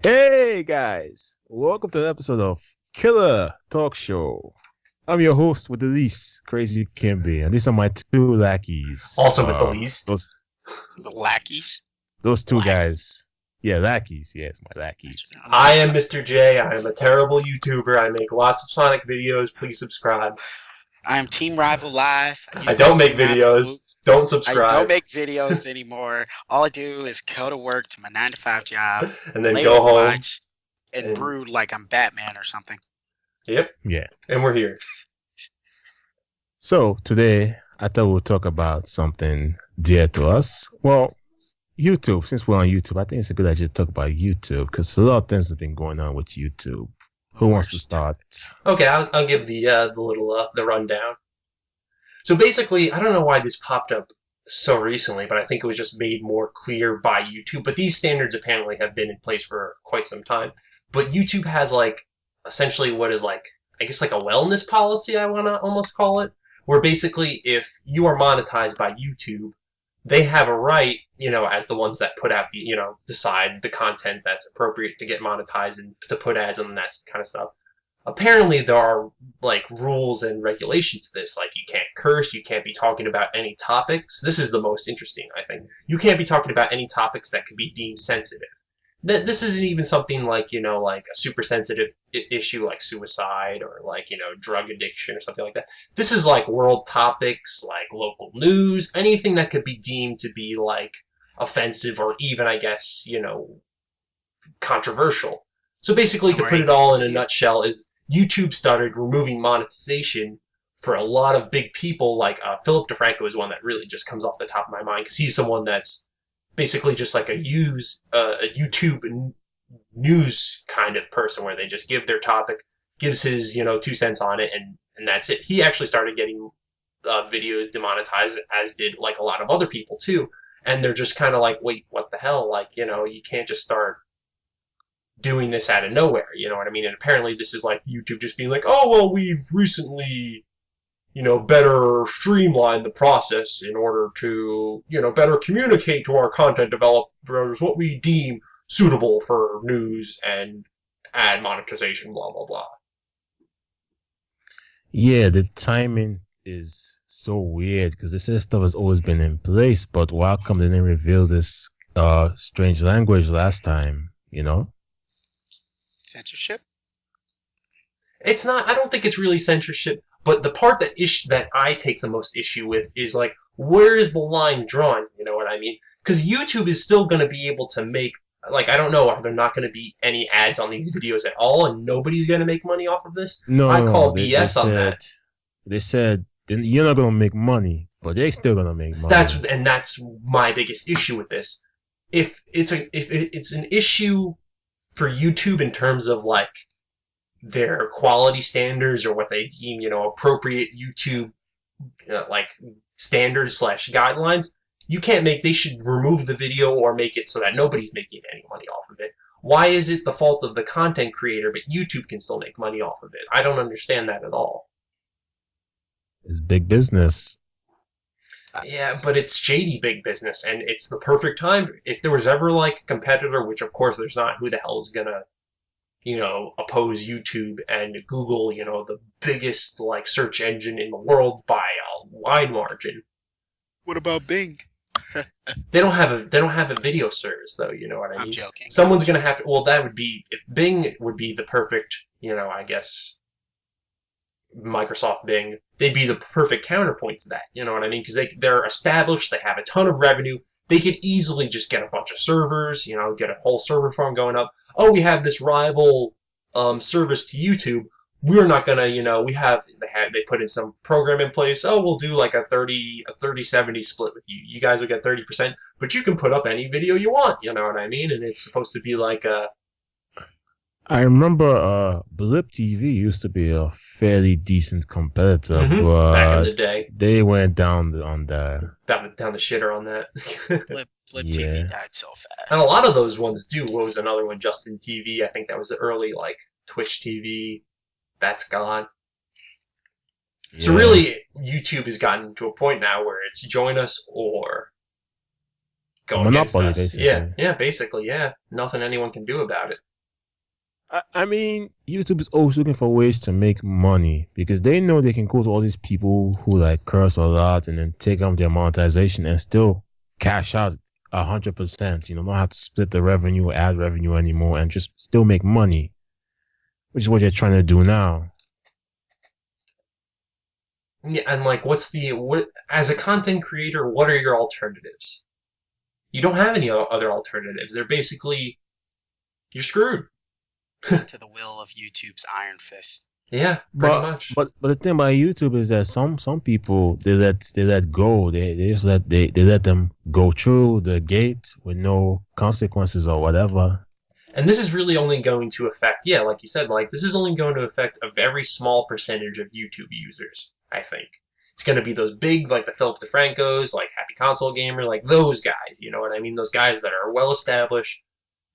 Hey guys, welcome to an episode of Killer Talk Show. I'm your host with the least, Crazy Kimby, and these are my two lackeys. Also with the least. The lackeys. Those two Lack. guys. Yeah, lackeys. Yes, my That's lackeys. what I am Mr. J. I am a terrible YouTuber. I make lots of Sonic videos. Please subscribe. I'm Team Rival Live. I I used to be don't make Team Rival videos. Boots. Don't I don't subscribe. make videos anymore. All I do is go to work to my 9 to 5 job, And then play go home. Overwatch, and And brood like I'm Batman or something. yep. Yeah. And we're here. So today I thought we'll talk about something dear to us. Well, YouTube. Since we're on YouTube, I think it's a good idea to talk about YouTube because a lot of things have been going on with YouTube. Who wants to start? Okay, I'll give the little the rundown. So basically, I don't know why this popped up so recently, but I think it was just made more clear by YouTube. But these standards apparently have been in place for quite some time. But YouTube has like essentially what is like I guess like a wellness policy I want to almost call it, where basically if you are monetized by YouTube, they have a right, as the ones that put out the, decide the content that's appropriate to get monetized and to put ads on and that kind of stuff. Apparently there are like rules and regulations to this, like you can't curse, you can't be talking about any topics. This is the most interesting, I think. You can't be talking about any topics that could be deemed sensitive. This isn't even something like, like a super sensitive issue like suicide or like, drug addiction or something like that. This is like world topics, like local news, anything that could be deemed to be like offensive or even, I guess, controversial. So basically, to Or put it all in a idiot. nutshell, is YouTube started removing monetization for a lot of big people. Like Philip DeFranco is one that really just comes off the top of my mind because he's someone that's basically just like a YouTube news kind of person where they just give their topic, gives his 2 cents on it, and that's it. He actually started getting videos demonetized, as did like a lot of other people too. And they're just kind of like, wait, what the hell? Like, you can't just start doing this out of nowhere, you know what I mean? And apparently this is like YouTube just being like, oh, well, we've recently, better streamlined the process in order to, better communicate to our content developers what we deem suitable for news and ad monetization, blah, blah, blah. Yeah, the timing is so weird because this stuff has always been in place, but why come they didn't reveal this strange language last time, you know? Censorship? It's not, I don't think it's really censorship, but the part that I take the most issue with is like, where is the line drawn? You know what I mean? Because YouTube is still going to be able to make, like, I don't know, are there not going to be any ads on these videos at all, and nobody's going to make money off of this? No, I no, no. call They BS on said that. you're not gonna make money, but they're still gonna make money. That's my biggest issue with this. If it's an issue for YouTube in terms of like their quality standards or what they deem, appropriate YouTube like standards slash guidelines, you can't make. They should remove the video or make it so that nobody's making any money off of it. Why is it the fault of the content creator, but YouTube can still make money off of it? I don't understand that at all. It's big business. Yeah, but it's shady big business, and it's the perfect time. If there was ever like a competitor, which of course there's not, who the hell is gonna oppose YouTube and Google, the biggest like search engine in the world by a wide margin. What about Bing? They don't have a video service though, you know what I I'm mean? joking. Someone's gonna have to, well, that would be, if Bing would be the perfect, I guess Microsoft Bing, they'd be the perfect counterpoint to that, you know what I mean? Because they're established, they have a ton of revenue, they could easily just get a bunch of servers, get a whole server farm going up. Oh, we have this rival service to YouTube. We're not gonna, they put in some program in place. Oh, we'll do like a 30-70 split with you. You guys will get 30%, but you can put up any video you want. You know what I mean? And it's supposed to be like a I remember Blip TV used to be a fairly decent competitor, back in but the day. they went down on that. Down the shitter on that. Flip TV Yeah. died so And a fast. lot of those ones do. What was another one? Justin TV. I think that was the early like Twitch TV. That's gone. So Yeah. really, YouTube has gotten to a point now where it's join us or go against monopoly, us. Yeah, basically. yeah, basically, yeah. Nothing anyone can do about it. I mean, YouTube is always looking for ways to make money because they know they can go to all these people who like curse a lot and then take on their monetization and still cash out 100%. Not have to split the revenue, ad revenue anymore, and just still make money, which is what they're trying to do now. Yeah, and like, what as a content creator? What are your alternatives? You don't have any other alternatives. They're basically you're screwed. To the will of YouTube's iron fist. Yeah, pretty But much. but the thing about YouTube is that some people they let go. They just they let them go through the gate with no consequences or whatever. And this is really only going to affect, yeah, like you said, like this is only going to affect a very small percentage of YouTube users, I think. It's going to be those big, like the Philip DeFrancos, like Happy Console Gamer, like those guys, you know what I mean? Those guys that are well established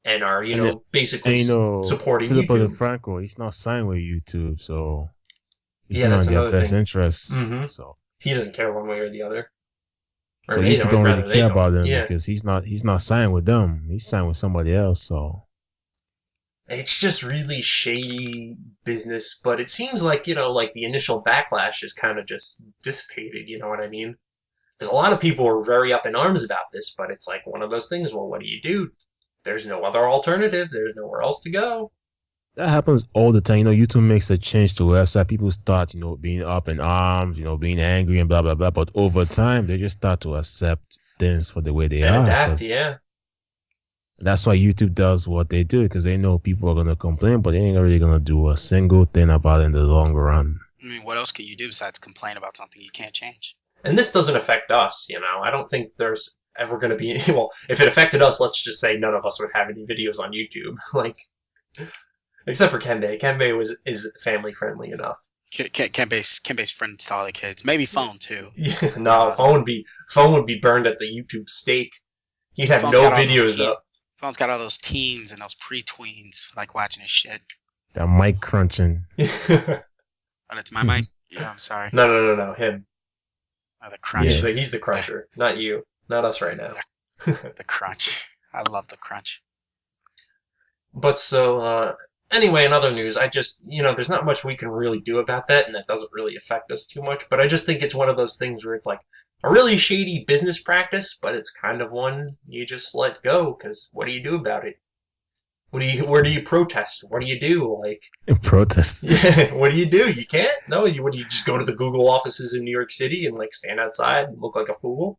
and are, And basically and supporting Philippo YouTube. DeFranco, he's not signed with YouTube, so it's Yeah, not that's in their another best thing. interests. Hmm. So He doesn't care one way or the other. Or so they YouTube don't, don't really rather, they care don't. about them Yeah. because he's not signed with them. He's signed with somebody else. So It's just really shady business, but it seems like, like the initial backlash is kind of just dissipated, you know what I mean? Because a lot of people are very up in arms about this, but it's like one of those things, well, what do you do? There's no other alternative, there's nowhere else to go. that happens all the time. YouTube makes a change to website. People start, being up in arms, being angry and blah blah blah. But over time, they just start to accept things for the way they And are. adapt, Because yeah. that's why YouTube does what they do. Because they know people are gonna complain, but they ain't really gonna do a single thing about it in the long run. I mean, what else can you do besides complain about something you can't change? And this doesn't affect us, I don't think there's ever going to be, well, if it affected us, let's just say none of us would have any videos on YouTube. Like, except for Kembe. Kembe is family friendly enough. Can base friends to all the kids. Maybe phone too. Yeah, You no, know, those phone would be burned at the YouTube stake. He'd have phone's no got all those videos teen. up. Phone's got all those teens and those pre-tweens like watching his shit. That mic crunching. No, Oh, that's my mic. Yeah, I'm sorry. no, him. Oh, the He's crunch. Yeah. the cruncher, not you, not us right now. The, the crunch. I love the crunch. But so, anyway, in other news, I just, there's not much we can really do about that, and that doesn't really affect us too much. But I just think it's one of those things where it's like a really shady business practice, but it's kind of one you just let go, because what do you do about it? Where do you protest? What do you do? Like, Protest. yeah, what do you do? You can't? No, what do you just go to the Google offices in New York City and like stand outside and look like a fool?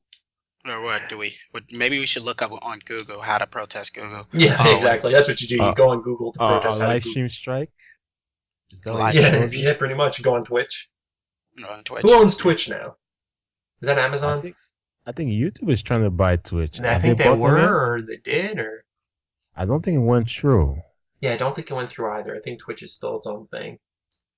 Or what do we? Maybe we should look up on Google how to protest Google. Yeah, Oh, and exactly. That's what you do. You Uh, go on Google to a protest how to live Google. stream strike. Is that what you live Yeah, propose stream it? yeah, pretty much. Go on Twitch. on Who Twitch. owns Twitch now? Is that I Amazon? think I think YouTube is trying to buy Twitch. I Have they think they bought them yet? were, or they did, or I don't think it went through, yeah, I don't think it went through either. I think Twitch is still its own thing.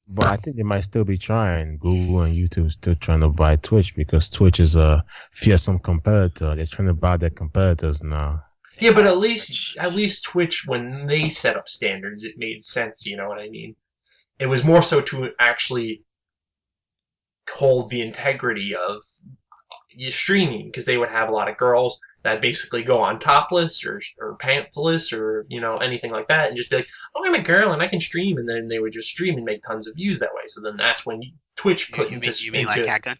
but I think they might still be trying. Google and YouTube still trying to buy Twitch because Twitch is a fearsome competitor. They're trying to buy their competitors now. Yeah, but at Twitch. least Twitch, when they set up standards, it made sense. You know what I mean? It was more so to actually hold the integrity of streaming because they would have a lot of girls that basically go on topless or pantless or anything like that and just be like, oh, I'm a girl and I can stream, and then they would just stream and make tons of views that way. So then that's when Twitch You, put you into mean you mean like Catgun?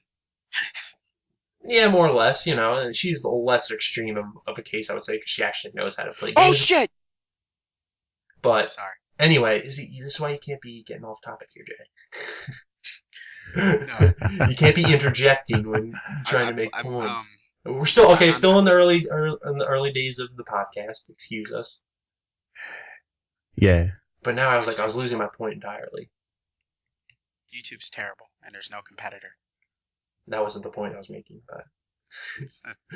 yeah, more or less, and she's the less extreme of a case, I would say, because she actually knows how to play Oh games. shit! But Sorry. anyway, this is why you can't be getting off topic here, No, Jay. You can't be interjecting when trying to make I'm points. We're still okay. I'm Still in the early days of the podcast. Excuse us. Yeah. But now I was losing my point entirely. YouTube's terrible, and there's no competitor. That wasn't the point I was making. But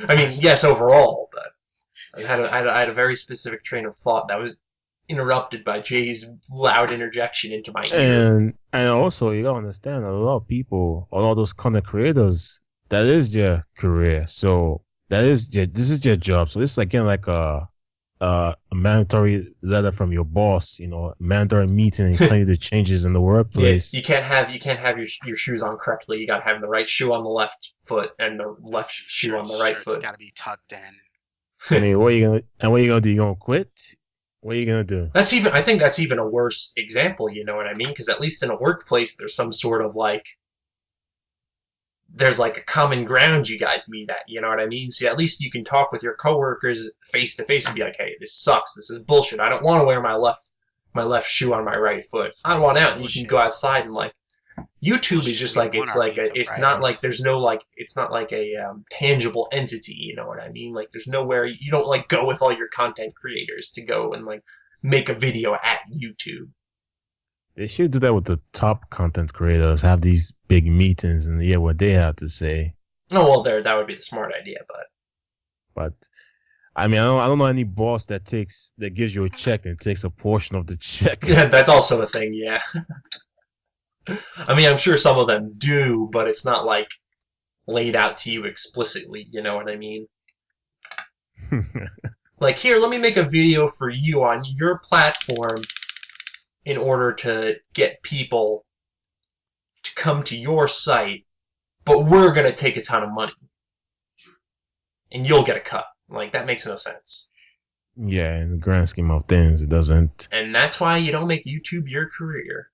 I mean, yes, overall. But I had a very specific train of thought that was interrupted by Jay's loud interjection into my ear. And also you gotta understand a lot of people, a lot of those content creators, that is their career. So this is their job. So it's like getting like a mandatory letter from your boss, a mandatory meeting and telling you the changes in the Yes, workplace. you can't have your shoes on correctly. You got to have the right shoe on the left foot and the left shoe on the right Shirt's foot. got to be tucked in. I mean, what are you gonna do? You gonna quit? What are you gonna do? I think that's even a worse example, you know what I mean? Because at least in a workplace, there's some sort of like, there's like a common ground you guys meet at, you know what I mean? So at least you can talk with your coworkers face to face and be like, hey, this sucks, this is bullshit. I don't want to wear my left shoe on my right foot. I want out, and you can go Bullshit. outside and like YouTube is Bullshit. just We like want our pizza it's not like Fridays. there's no like it's not like a tangible entity, you know what I mean? Like there's nowhere you don't like go with all your content creators to go and like make a video at YouTube. They should do that with the top content creators. Have these big meetings and hear what they have to say. Oh well, there that would be the smart idea, but But I mean, I don't know any boss that gives you a check and takes a portion of the check. yeah, that's also a thing. Yeah, I mean I'm sure some of them do, but it's not like laid out to you explicitly. You know what I mean? Like here, let me make a video for you on your platform in order to get people to come to your site, but we're gonna take a ton of money and you'll get a cut. Like that makes no sense. Yeah, in the grand scheme of things, it doesn't. And that's why you don't make YouTube your career.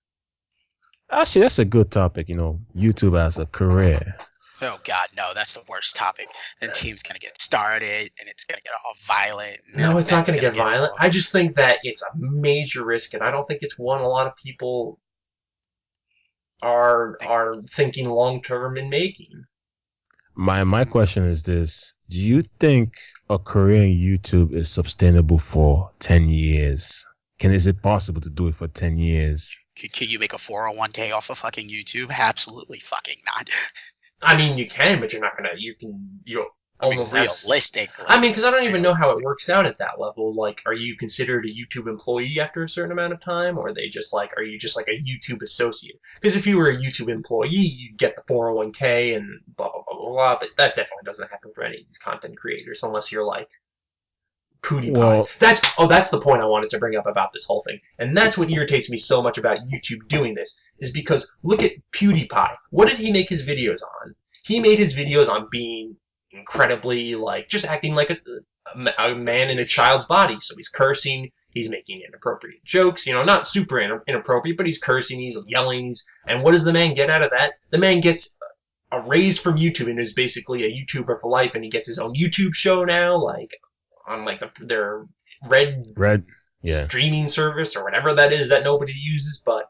Actually, that's a good topic. YouTube as a career. Oh God, no, that's the worst topic. Then team's gonna get started, and it's gonna get all violent. And then No, it's not event's going to gonna get violent. all... I just think that it's a major risk, and I don't think it's one a lot of people are thinking long term in making. My question is this: do you think a career in YouTube is sustainable for 10 years? Is it possible to do it for 10 years? Can you make a 401k off of fucking YouTube? Absolutely fucking not. I mean, you can, but you're not gonna. You I mean, almost have. realistically. I mean, because I don't even know how it Realistic. works out at that level. Like, are you considered a YouTube employee after a certain amount of time, or are you just like a YouTube associate? Because if you were a YouTube employee, you'd get the 401k and blah blah blah blah blah. But that definitely doesn't happen for any of these content creators unless you're like PewDiePie. Well, That's the point I wanted to bring up about this whole thing, and that's what irritates me so much about YouTube doing this is because look at PewDiePie. What did he make his videos on? He made his videos on being incredibly like just acting like a man in a child's body. So he's cursing, he's making inappropriate jokes. Not super inappropriate, but he's cursing, he's yelling. And what does the man get out of that? The man gets a raise from YouTube and is basically a YouTuber for life, and he gets his own YouTube show now, like on like their Red, yeah. streaming service or whatever that is that nobody uses, but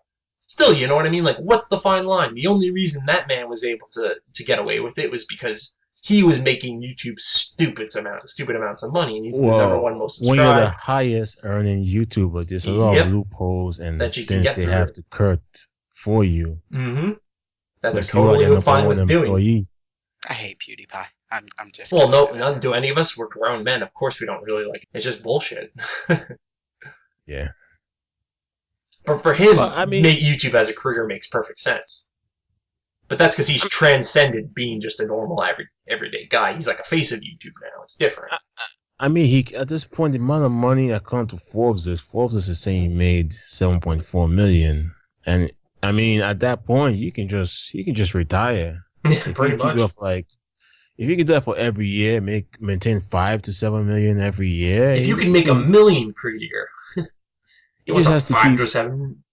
still, you know what I mean? Like, what's the fine line? The only reason that man was able to get away with it was because he was making YouTube stupid amounts of money, and he's the number one most when you're the subscribed. highest earning YouTuber, there's a lot of Yep, loopholes and that you can things get they through have it. to cut for you. Mm-hmm. That they're Because you are their totally number fine one with doing. employee. I hate PewDiePie. I'm just Well, gonna say no, that. none do any of us. We're grown men. Of course, we don't really like it. It's just bullshit. Yeah. But for Well, him, I mean, make YouTube as a career makes perfect sense. But that's because he's transcended being just a normal everyday guy. He's like a face of YouTube now. It's different. he at this point the amount of money according to Forbes is saying he made 7.4 million, and I mean at that point you can just retire Yeah, if pretty you keep it much. up like if you can do that for every year, maintain 5 to 7 million every year. If you can make a million per year, He what's just up, has to 5 to 7?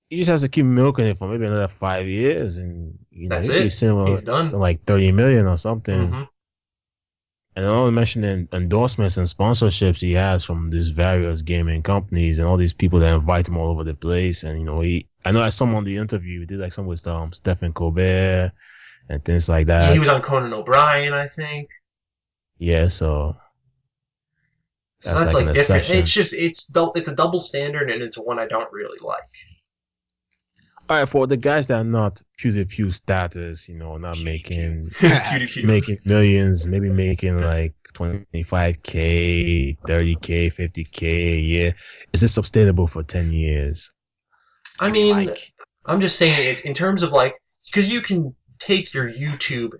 he just has to keep milking it for maybe another 5 years, and That's he could be it. He's done. something like 30 million or something. Mm-hmm. And I don't mention the endorsements and sponsorships he has from these various gaming companies and all these people that invite him all over the place. And I know I saw him on the interview. He did like some with Stephen Colbert and things like Yeah, he that. was on Conan O'Brien, I think. Yeah, so So that's that's like an like different. exception. It's a double standard, and it's one I don't really like. All right, for the guys that are not PewDiePie status, not Pew making PewDiePie. making millions, maybe making like 25K, 30K, 50K a year, is it sustainable for 10 years? I You mean mean, like I'm just saying it's in terms of like because you can take your YouTube,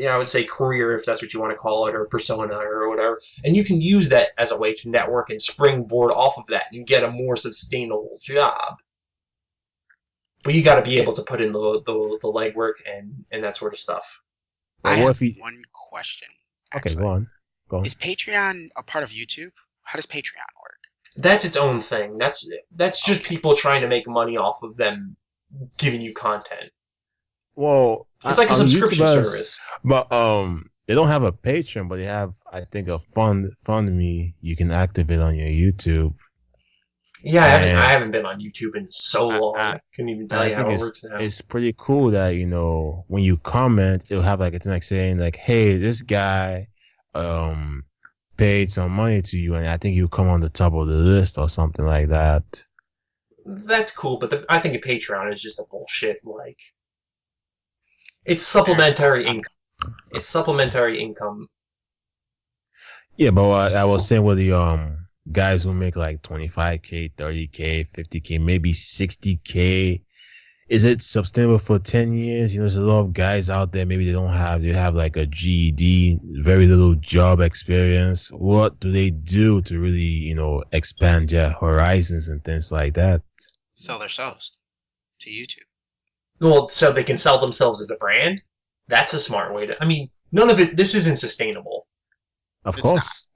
I would say career if that's what you want to call it, or persona or whatever, and you can use that as a way to network and springboard off of that and get a more sustainable job. But you got to be able to put in the legwork and that sort of stuff. I But what have if he one question. Okay, actually. go on. Go on. Is Patreon a part of YouTube? How does Patreon work? That's its own thing. That's just Okay. people trying to make money off of them giving you content. Well, It's like a subscription YouTubers, service. but they don't have a Patreon, but they have, I think, a fund me you can activate on your YouTube, Yeah, I and haven't been on YouTube in so long. I I couldn't even and tell I you how think it works now. it's pretty cool that when you comment, it'll have like it's like saying like, hey, this guy, um, paid some money to you, and I think you come on the top of the list or something like that. That's cool, but I think a Patreon is just a bullshit. Like, it's Fair enough. supplementary income. It's supplementary income. Yeah, but I was saying with the guys who make like 25K, 30K, 50K, maybe 60K, is it sustainable for 10 years? There's a lot of guys out there, maybe they have like a GED, very little job experience. What do they do to really, expand their horizons and things like that? Sell their souls to YouTube. Well, so they can sell themselves as a brand. That's a smart way to. I mean, none of it. This isn't sustainable. Of It's not. course.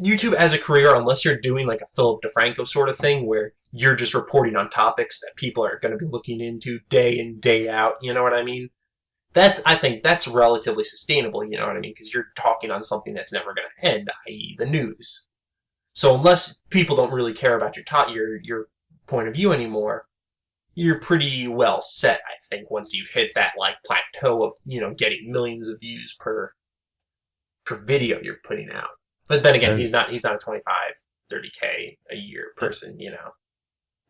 YouTube as a career, unless you're doing like a Philip DeFranco sort of thing where you're just reporting on topics that people are going to be looking into day in, day out. You know what I mean? I think that's relatively sustainable. You know what I mean? Because you're talking on something that's never going to end, i.e., the news. So unless people don't really care about your point of view anymore, you're pretty well set. I think once you've hit that like plateau of getting millions of views per video you're putting out. But then again, And he's not a 25, 30K a year person.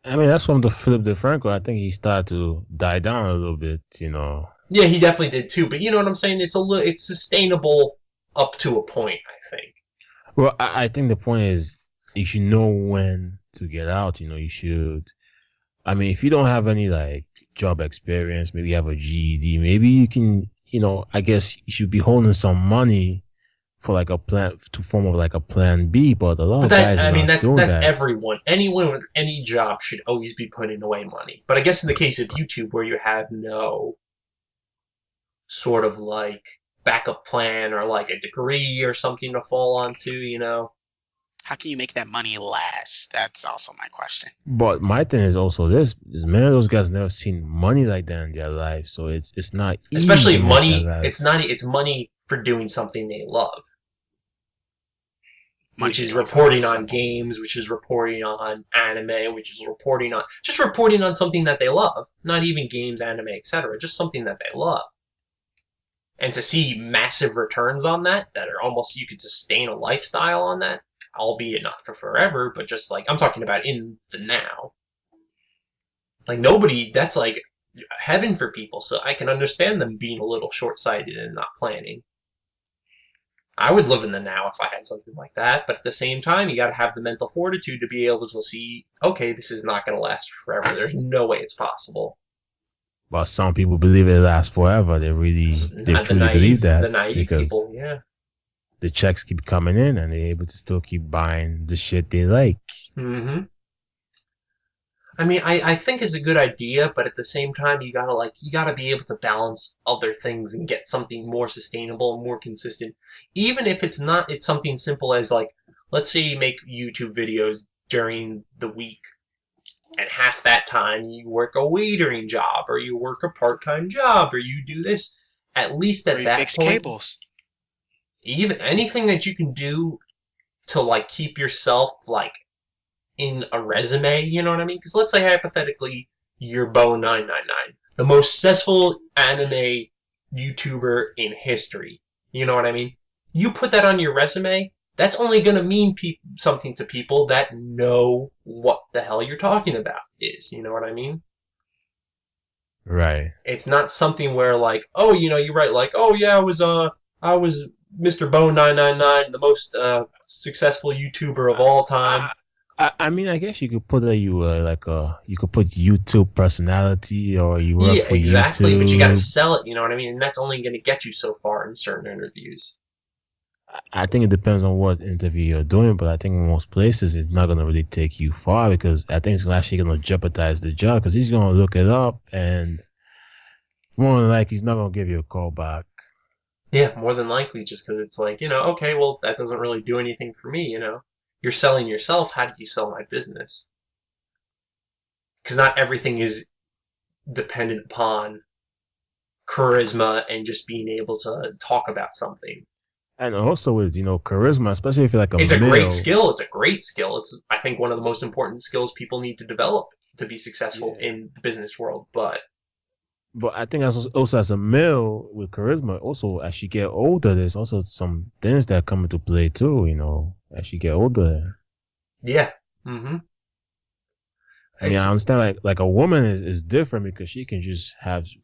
I mean, that's from the Philip DeFranco. I think he started to die down a little bit. Yeah, he definitely did too. But you know what I'm saying? It's sustainable up to a point. I think. Well, I think the point is you should know when to get out. You should. I mean, if you don't have any like job experience, maybe you have a GED, maybe you can, I guess you should be holding some money for like a plan to form of like a plan B. But a lot But of guys are not doing that's that. everyone. Anyone with any job should always be putting away money. But I guess in the case of YouTube, where you have no sort of like backup plan or like a degree or something to fall onto. How can you make that money last? That's also my question. But my thing is also this: is many of those guys never seen money like that in their life, so it's not easy Especially to make that money, last. it's money for doing something they love, Money which for is doing something reporting on simple. games, which is reporting on anime, which is reporting on something that they love. Not even games, anime, etc. Just something that they love. And to see massive returns on that are almost you could sustain a lifestyle on that, albeit not for forever, but just like I'm talking about in the now. Like nobody, that's like heaven for people. So I can understand them being a little short-sighted and not planning. I would live in the now if I had something like that, but at the same time, you got to have the mental fortitude to be able to see, okay, this is not going to last forever. There's no way it's possible. But some people believe it lasts forever. They Not truly believe the that naive because people, yeah. the checks keep coming in and they're able to still keep buying the shit they like. Mm-hmm. I mean, I think it's a good idea, but at the same time, you gotta be able to balance other things and get something more sustainable and more consistent. Even if it's something simple as like, let's say you make YouTube videos during the week, and half that time you work a waitering job, or you work a part-time job, or you do this. At least Or at you that fix point, cables. even anything that you can do to like keep yourself like in a resume, you know what I mean? Because let's say hypothetically you're Bo999, the most successful anime YouTuber in history. You know what I mean? You put that on your resume, that's only going to mean something to people that know what the hell you're talking about is. You know what I mean? Right. It's not something where like, oh, you write like, oh yeah, I was Mr. Bo999, the most successful YouTuber of all time. I mean, I guess you could put that you could put YouTube personality or you work Yeah, for exactly. But you got to YouTube. sell it, you know what I mean? And that's only going to get you so far in certain interviews. I think it depends on what interview you're doing, but I think in most places it's not gonna really take you far because I think it's actually gonna jeopardize the job because he's gonna look it up and more than like he's not gonna give you a call back. Yeah, more than likely, just because it's like, okay, well, that doesn't really do anything for me, You're selling yourself. How do you sell my business? Because not everything is dependent upon charisma and just being able to talk about something. And also with charisma, especially if you're like a It's a great male. skill. It's a great skill. It's, I think, one of the most important skills people need to develop to be successful Yeah. in the business world. But But I think also as a male with charisma, also as you get older, there's also some things that come into play too. As you get older. yeah, hmm I mean, it's I understand like a woman is different because she can just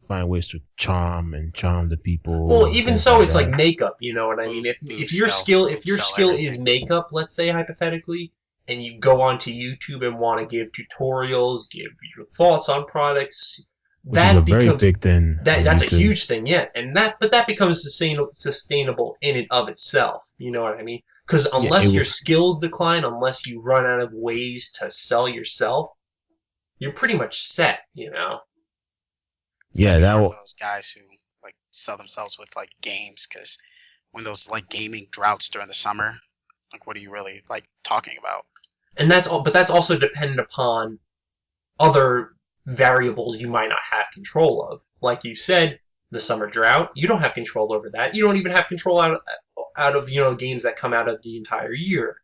find ways to charm the people well, and even things so, like it's like that. makeup. You know what I mean? If your skill if Boob your sell skill is everything. makeup, let's say hypothetically, and you go onto YouTube and want to give tutorials, give your thoughts on products, Which is a that very becomes big thing on that's a YouTube. huge thing, yeah. And that becomes sustainable in and of itself. You know what I mean? Because Yeah, it unless your will. skills decline, unless you run out of ways to sell yourself, you're pretty much set. It's gotta Yeah, be that hard for will. those guys who like sell themselves with like games, because when those like gaming droughts during the summer, like what are you really like talking about? And that's all, but that's also dependent upon other variables you might not have control of. Like you said, the summer drought, you don't have control over that. You don't even have control out of games that come out of the entire year.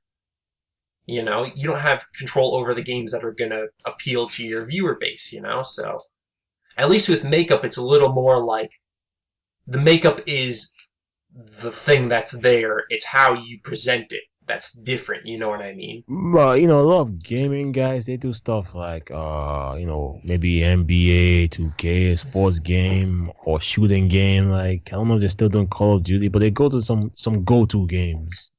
You don't have control over the games that are going to appeal to your viewer base. So at least with makeup, it's a little more like the makeup is the thing that's there. It's how you present it that's different. You know what I mean? But a lot of gaming guys they do stuff like maybe NBA 2K, sports game or shooting game. Like I don't know if they're still doing Call of Duty, but they go to some go-to games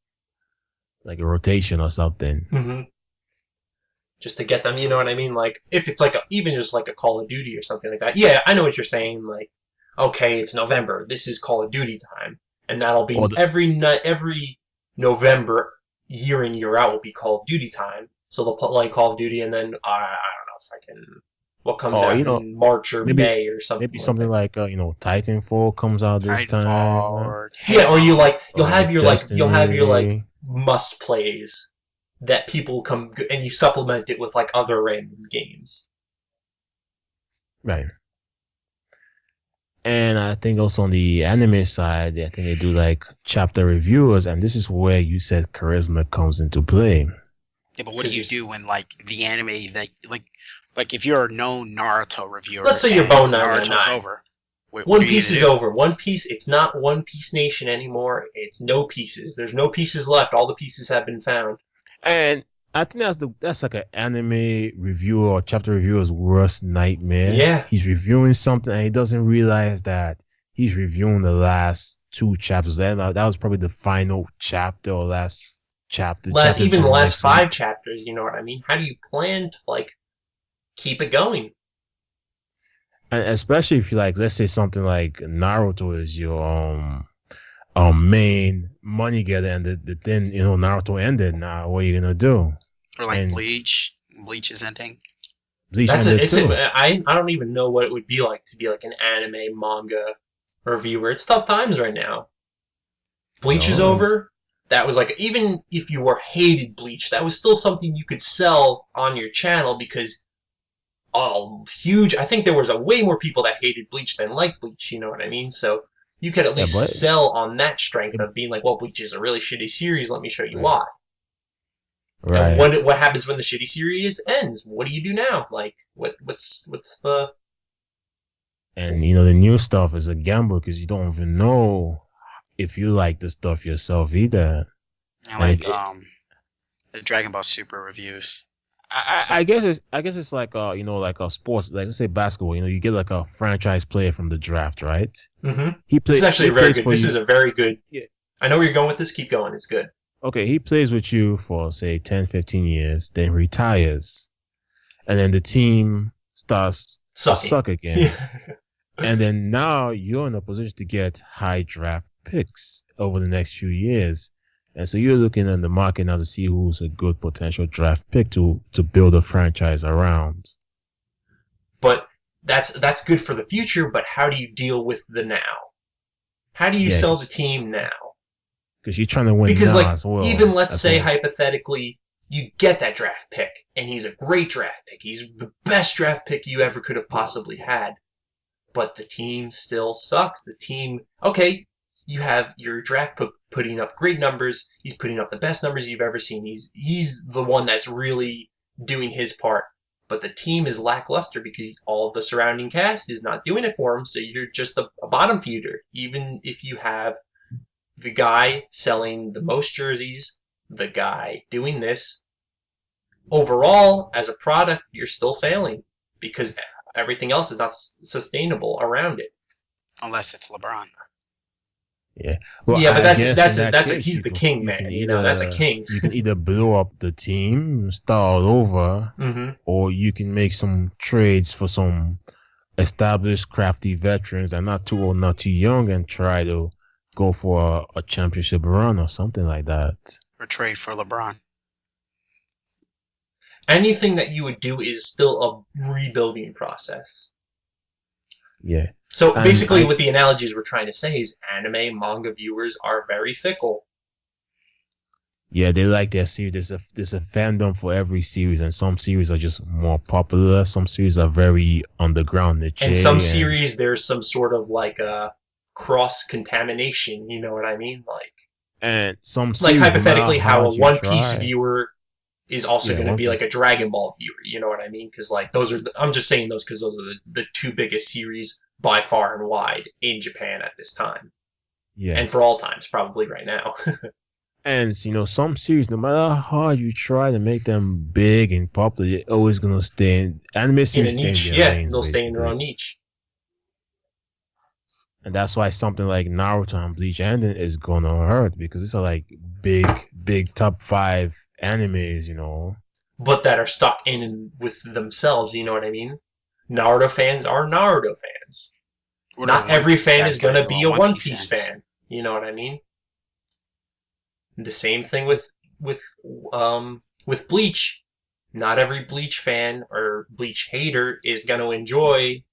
like a rotation or something. Mm-hmm. Just to get them. You know what I mean? Like if it's like even just like a Call of Duty or something like that. Yeah, I know what you're saying. Like, okay, it's November. This is Call of Duty time, and that'll Or be every November, year in year out will be Call of Duty time. So they'll put like Call of Duty, and then I don't know if I can. What comes or out in March or maybe May or something like something that? like Titanfall comes out this Titanfall time or Yeah, or you Halo. like or you'll have your like Destiny. must plays that people come and you supplement it with like other random games. Right. And I think also on the anime side, I think they do like chapter reviewers, and this is where you said charisma comes into play. Yeah, but what do Because you you're do when like the anime that like if you're a known Naruto let's reviewer say you're and Bone Naruto's 999. over, what One are you Piece gonna is do? over. One Piece, it's not One Piece Nation anymore. It's no pieces. There's no pieces left. All the pieces have been found. And I think that's like an anime reviewer or chapter reviewer's worst nightmare. Yeah. He's reviewing something and he doesn't realize that he's reviewing the last two chapters. That was probably the final chapter or last chapter. Chapters Even the coming last next five week. chapters, you know what I mean? How do you plan to like keep it going? And especially if you like, let's say something like Naruto is your main money getter, and the thing Naruto ended. Now what are you gonna do? Or like And Bleach? Bleach is ending. Bleach That's ended it's too. a I don't even know what it would be like to be like an anime manga reviewer. It's tough times right now. Bleach is No, over. That was like even if you were hated Bleach, that was still something you could sell on your channel because huge. I think there was a way more people that hated Bleach than liked Bleach. You know what I mean? So you could at yeah, but least sell on that strength it, of being like, well, Bleach is a really shitty series. Let me show you right, why. And right. what happens when the shitty series ends? What do you do now? Like what's the And the new stuff is a gamble because you don't even know if you like the stuff yourself either. And And like the Dragon Ball Super reviews. So I guess it's like like a sports, like let's say basketball. You get like a franchise player from the draft, right? Mm-hmm. This is actually He a very plays good. for This is you. a very good. Yeah. I know where you're going with this. Keep going. It's good. Okay, he plays with you for say 10, 15 years, then retires, and then the team starts to Sucking. suck again. Yeah. And then now you're in a position to get high draft picks over the next few years. And so you're looking at the market now to see who's a good potential draft pick to build a franchise around. But that's good for the future. But how do you deal with the now? How do you Yeah, sell the team now? because you're trying to win Because, now like, as well. even let's As say well. hypothetically, you get that draft pick, and he's a great draft pick. He's the best draft pick you ever could have possibly had. But the team still sucks. The team, okay, you have your draft pick putting up great numbers. He's putting up the best numbers you've ever seen. He's the one that's really doing his part. But the team is lackluster because all of the surrounding cast is not doing it for him. So you're just a bottom feeder. Even if you have the guy selling the most jerseys, the guy doing this, overall, as a product, you're still failing because everything else is not sustainable around it. Unless it's LeBron. Yeah. Well, Yeah, but I that's guess in that's a, that that's a case, he's the king, you man. can That's a king. either blow up the team, start all over, Hmm. or you can make some trades for some established, crafty veterans that are not too old, not too young, and try to go for a championship run or something like that. Or trade for LeBron. Anything that you would do is still a rebuilding process. Yeah. So And basically, what the analogies we're trying to say is anime manga viewers are very fickle. yeah, they like their series. There's a fandom for every series, and some series are just more popular. Some series are very underground, niche, And some and series, there's some sort of like a cross contamination. You know what I mean? some Like series, no matter how hypothetically, how a hard you One Piece try, viewer is also yeah, going to One be like a Piece, Dragon Ball viewer. You know what I mean? Because like those are I'm just saying those because those are the two biggest series by far and wide in Japan at this time, yeah. and for all times probably right now. And some series, no matter how hard you try to make them big and popular, they're always gonna stay in anime In a series, stay in niche, their yeah, lanes they'll stay in their basically. own niche. And that's why something like Naruto and Bleach ending is gonna hurt because these are like big top 5 animes. But that are stuck in with themselves. You know what I mean? Naruto fans are Naruto fans. What are Not the One every Piece fan guys is gonna gonna do? be All a One One Piece Piece ends. fan. You know what I mean? The same thing with with Bleach. Not every Bleach fan or Bleach hater is gonna enjoy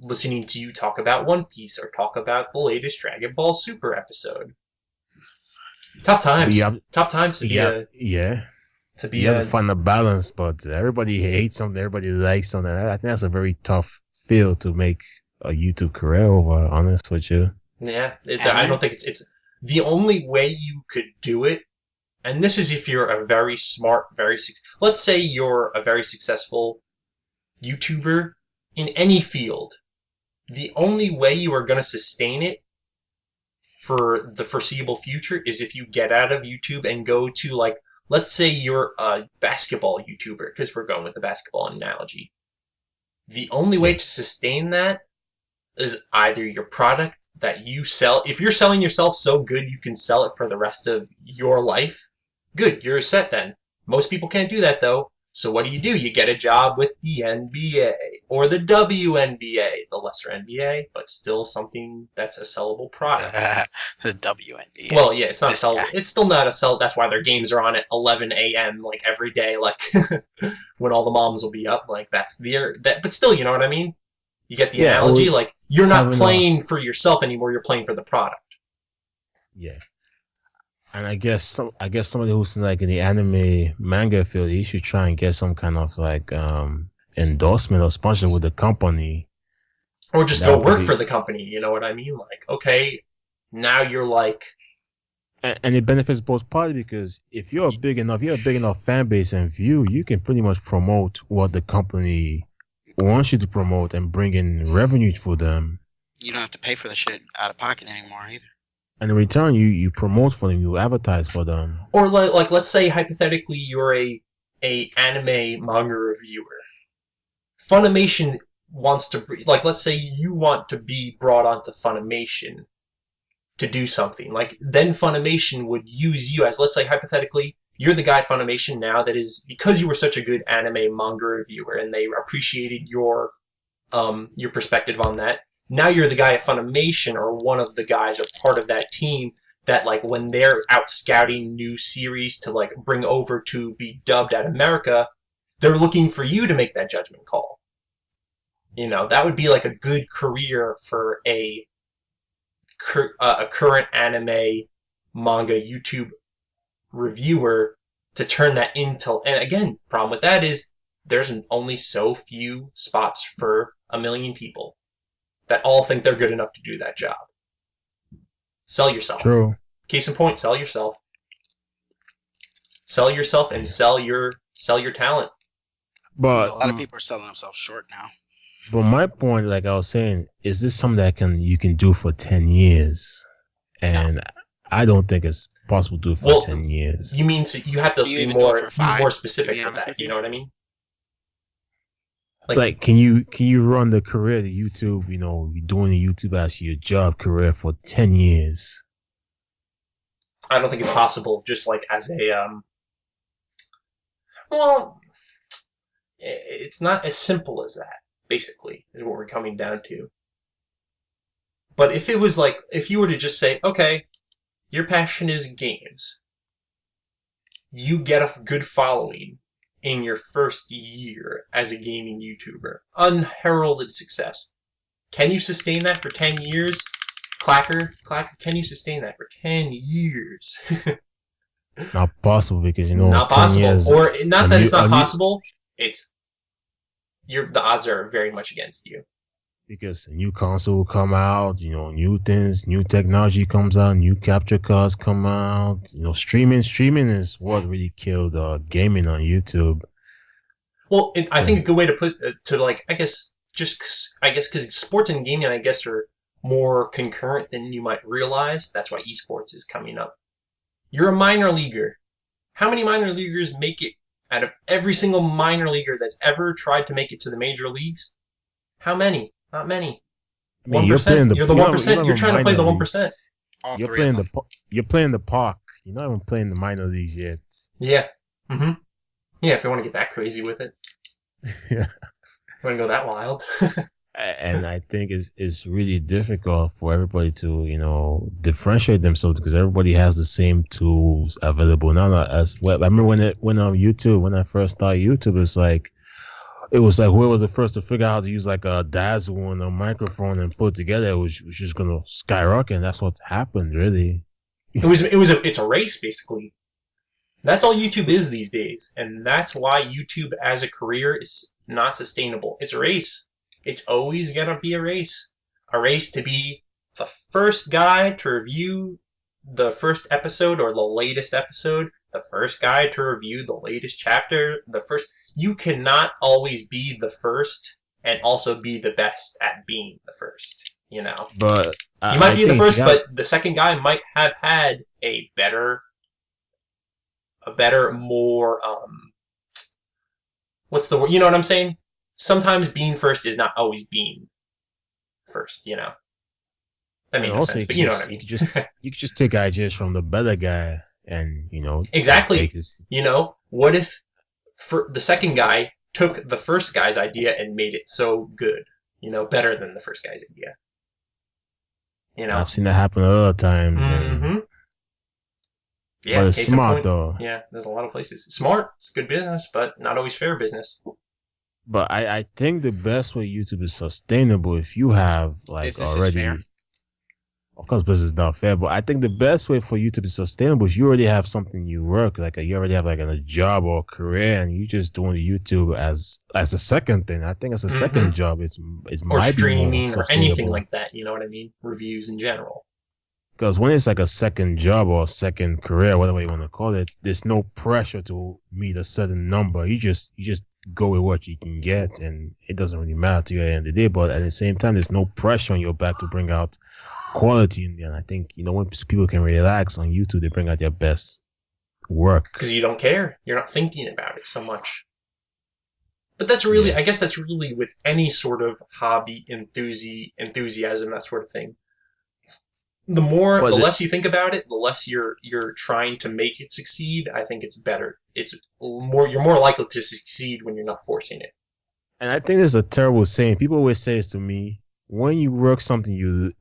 listening to you talk about One Piece or talk about the latest Dragon Ball Super episode. Tough But you times. have, Tough times to be yeah, a yeah. to be You have to a find a balance, but everybody hates something, everybody likes something. I think that's a very tough field to make a YouTube career over. Honest with you. yeah. I Anime? don't think it's the only way you could do it. And this is if you're a very smart, let's say you're a very successful YouTuber in any field. The only way you are going to sustain it for the foreseeable future is if you get out of YouTube and go to like let's say you're a basketball YouTuber because we're going with the basketball analogy. The only way Yeah. to sustain that is either your product that you sell. If you're selling yourself so good you can sell it for the rest of your life, good, you're set then. Most people can't do that though. So what do? You get a job with the NBA or the WNBA, the lesser NBA, but still something that's a sellable product. The WNBA. Well, yeah, it's not This guy. sell. It's still not a sell. That's why their games are on at 11 a.m. like every day, like when all the moms will be up. Like that's that. But still, you know what I mean. You get the Yeah, analogy. or Like you're not having a playing for yourself anymore. You're playing for the product. yeah. And I guess somebody who's like in the anime manga field, he should try and get some kind of like endorsement or sponsor with the company. Or And just that go would work for probably the company. You know what I mean? Like, okay, now you're like, and it benefits both parties because if you're a big enough fan base and view, you can pretty much promote what the company wants you to promote and bring in revenue for them. You don't have to pay for the shit out of pocket anymore either. And in return, you promote for them, you advertise for them. or like let's say hypothetically you're a anime manga reviewer. Funimation wants to like let's say you want to be brought onto Funimation to do something. Like then Funimation would use you as let's say hypothetically you're the guy at Funimation now that is because you were such a good anime manga reviewer and they appreciated your perspective on that. Now you're the guy at Funimation or one of the guys or part of that team that like when they're out scouting new series to like bring over to be dubbed at America, they're looking for you to make that judgment call. That would be like a good career for a a current anime manga YouTube reviewer to turn that into. And again, problem with that is there's only so few spots for a million people that all think they're good enough to do that job. Sell yourself. True. Case in point, sell yourself. Sell yourself and sell your talent. But a lot of people are selling themselves short now. But my point, like I was saying, is this something that you can do for 10 years? And I don't think it's possible to do for 10 years. You mean you have to be more specific with that? You know what I mean? Like, can you run the career to YouTube? You know, doing the YouTube as your job career for 10 years? I don't think it's possible. Just like as a well, it's not as simple as that. Basically, is what we're coming down to. But if it was like, if you were to just say, okay, your passion is games, you get a good following in your first year as a gaming YouTuber, unheralded success. Can you sustain that for 10 years? Clacker, can you sustain that for 10 years? It's not possible because, you know, not 10 possible. years. Or not that it's not possible, it's the odds are very much against you. Because a new console will come out, you know, new things, new technology comes out, new capture cards come out. You know, streaming is what really killed gaming on YouTube. Well, I think a good way to put I guess because sports and gaming I guess are more concurrent than you might realize. That's why esports is coming up. You're a minor leaguer. How many minor leaguers make it out of every single minor leaguer that's ever tried to make it to the major leagues? How many? Not many. I mean, 1%. You're the 1%. You're trying to play the 1%. You're playing the park. You're not even playing the minor leagues yet. Yeah. Mm-hmm. Yeah, if you want to get that crazy with it. Yeah. You want to go that wild. And I think it's really difficult for everybody to, you know, differentiate themselves because everybody has the same tools available. Not as well. I remember when I first started YouTube, it was like whoever was the first to figure out how to use like a dazzle and a microphone and put it together was just gonna skyrocket, and that's what happened really. It's a race basically. That's all YouTube is these days, and that's why YouTube as a career is not sustainable. It's a race. It's always gonna be a race. A race to be the first guy to review the first episode or the latest episode, the first guy to review the latest chapter, you cannot always be the first and also be the best at being the first, you know. But you might be the first, but the second guy might have had a better, more what's the word? You know what I'm saying? Sometimes being first is not always being first, you know. That made no sense, but you know what I mean. You could just take ideas from the better guy and, you know, exactly. You know, what if the second guy took the first guy's idea and made it so good, you know, better than the first guy's idea. You know, I've seen that happen a lot of times. Mm-hmm. Yeah, but it's smart though. Yeah, there's a lot of places. Smart, it's good business, but not always fair business. But I think the best way YouTube is sustainable if you have like business already. Is fair. Of course, business is not fair, but I think the best way for you to be sustainable is you already have something you work you already have like a job or a career, and you just doing the YouTube as a second thing. I think as a second job, it's or streaming or anything like that. You know what I mean? Reviews in general. Because when it's like a second job or a second career, whatever you want to call it, there's no pressure to meet a certain number. You just go with what you can get, and it doesn't really matter to you at the end of the day. But at the same time, there's no pressure on your back to bring out quality in there. And I think, you know, when people can relax on YouTube, they bring out their best work. Because you don't care. You're not thinking about it so much. But that's really, I guess that's really with any sort of hobby, enthusiasm, that sort of thing. The less you think about it, the less you're trying to make it succeed. I think it's better. You're more likely to succeed when you're not forcing it. And I think there's a terrible saying. People always say this to me: when you work something you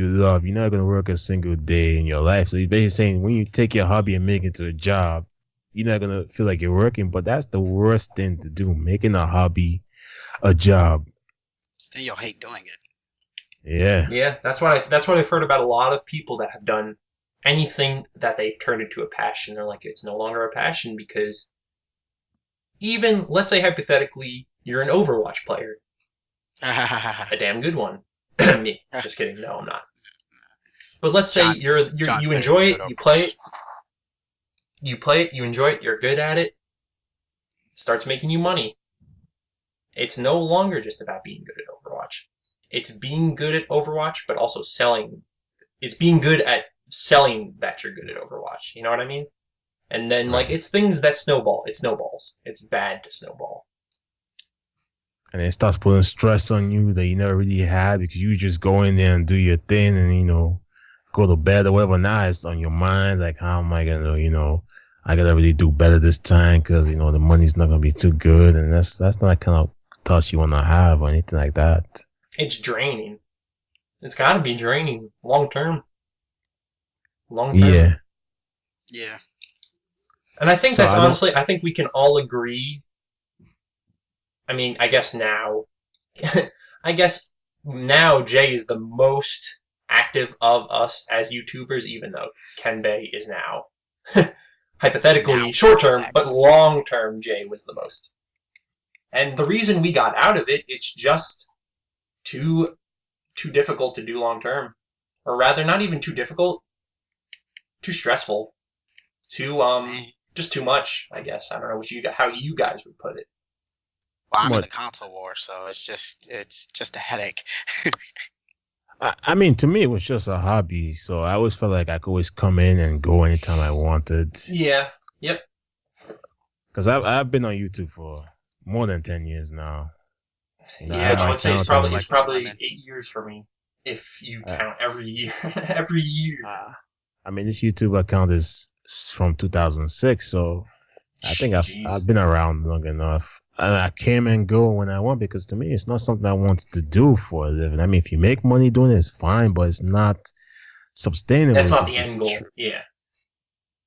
love, you're not gonna work a single day in your life. So you're basically saying when you take your hobby and make it into a job, you're not gonna feel like you're working. But that's the worst thing to do, making a hobby a job. Then you'll hate doing it. Yeah. Yeah, that's what I've heard about a lot of people that have done anything that they've turned into a passion. They're like, it's no longer a passion because even let's say hypothetically you're an Overwatch player, a damn good one. Me, just kidding. No, I'm not. But let's say John's you better than enjoy good it, you play Overwatch. it, you enjoy it, you're good at it, starts making you money. It's no longer just about being good at Overwatch. It's being good at Overwatch, but also selling. It's being good at selling that you're good at Overwatch. You know what I mean? And then like Right. it's things that snowball. It snowballs. It's bad to snowball. And it starts putting stress on you that you never really had because you just go in there and do your thing and, go to bed or whatever. Now it's on your mind. Like, how am I going to, I got to really do better this time because, the money's not going to be too good. And that's not the kind of thoughts you want to have or anything like that. It's draining. It's got to be draining long term. Long term. Yeah. Yeah. And I think So that's I don't, honestly, I think we can all agree. I mean, I guess now, I guess now Jay is the most active of us as YouTubers, even though Kenbei is now Now hypothetically short is term, but active. long term Jay was the most. And the reason we got out of it, it's just too difficult to do long term, or rather, not even too difficult, too stressful, too Man. just too much. I guess I don't know how you guys would put it. Well, too I'm in much. the console war, so it's just a headache. I mean, to me, it was just a hobby. So I always felt like I could always come in and go anytime I wanted. Yeah. Yep. Because I've been on YouTube for more than 10 years now. I Yeah, have Yeah, I my would say account felt and like it's it was probably lemon. 8 years for me if you uh, count every year. every year. uh, I mean, this YouTube account is from 2006. So I think I've Jeez. been around long enough. And I came and go when I want because to me, it's not something I want to do for a living. I mean, if you make money doing it, it's fine, but it's not sustainable That's not because the end goal. Yeah.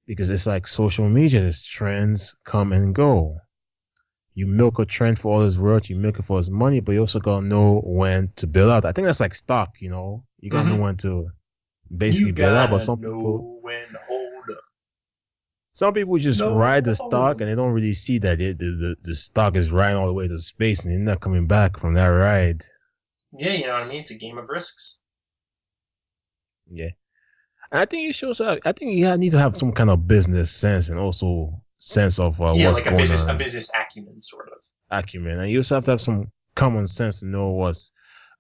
it's like social media. There's trends come and go. You milk a trend for all it's worth, you milk it for its money, but you also gotta know when to bail out. I think that's like stock, you gotta know hmm when to You basically bail out. But gotta some people, know when to hold up. some people just ride the stock No. and they don't really see that the stock is riding all the way to space and they're not coming back from that ride. Yeah, you know what I mean? It's a game of risks. Yeah, and I think you should also. I think you need to have some kind of business sense and also sense of Yeah, what's like going a on, business acumen, sort of. acumen, and you also have to have some common sense to know what's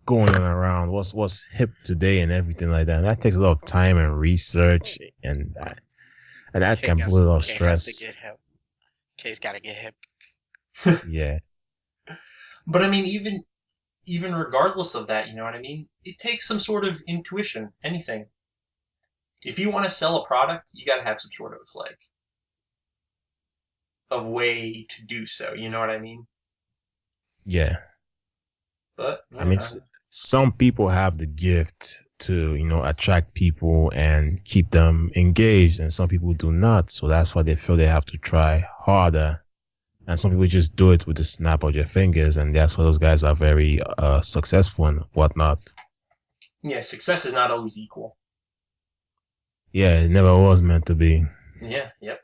going on around, what's hip today and everything like that. And that takes a lot of time and research, and that can put a lot of K has to stress. get help. K's got to get hip. Yeah, But I mean, even regardless of that, you know what I mean? It takes some sort of intuition. Anything. If you want to sell a product, you got to have some sort of like of way to do so. You know what I mean? yeah. But I mean, yeah, some people have the gift to attract people and keep them engaged, and some people do not. So that's why they feel they have to try harder. And some people just do it with the snap of their fingers, and that's why those guys are very successful and whatnot. yeah, success is not always equal. Yeah, it never was meant to be. Yeah, yep.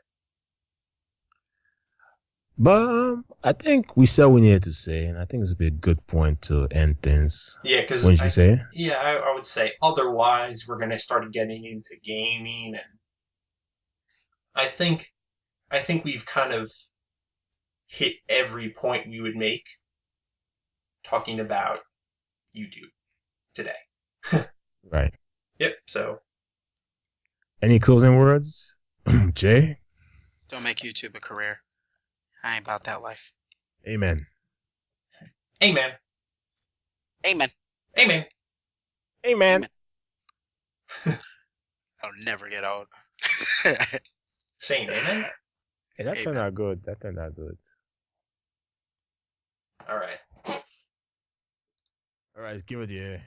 But I think we said what we needed to say, and I think this would be a good point to end things. Yeah, What because did you say? I would say otherwise we're gonna start getting into gaming, and I think I think we've kind of hit every point we would make talking about YouTube today. Right. Yep. So Any closing words, Jay? Don't make YouTube a career. I ain't about that life. Amen. amen, Amen. amen. Amen. Amen. I'll never get old. Saying amen. Hey, that turned Amen. out good. That turned out good. All right. All right, give it the air.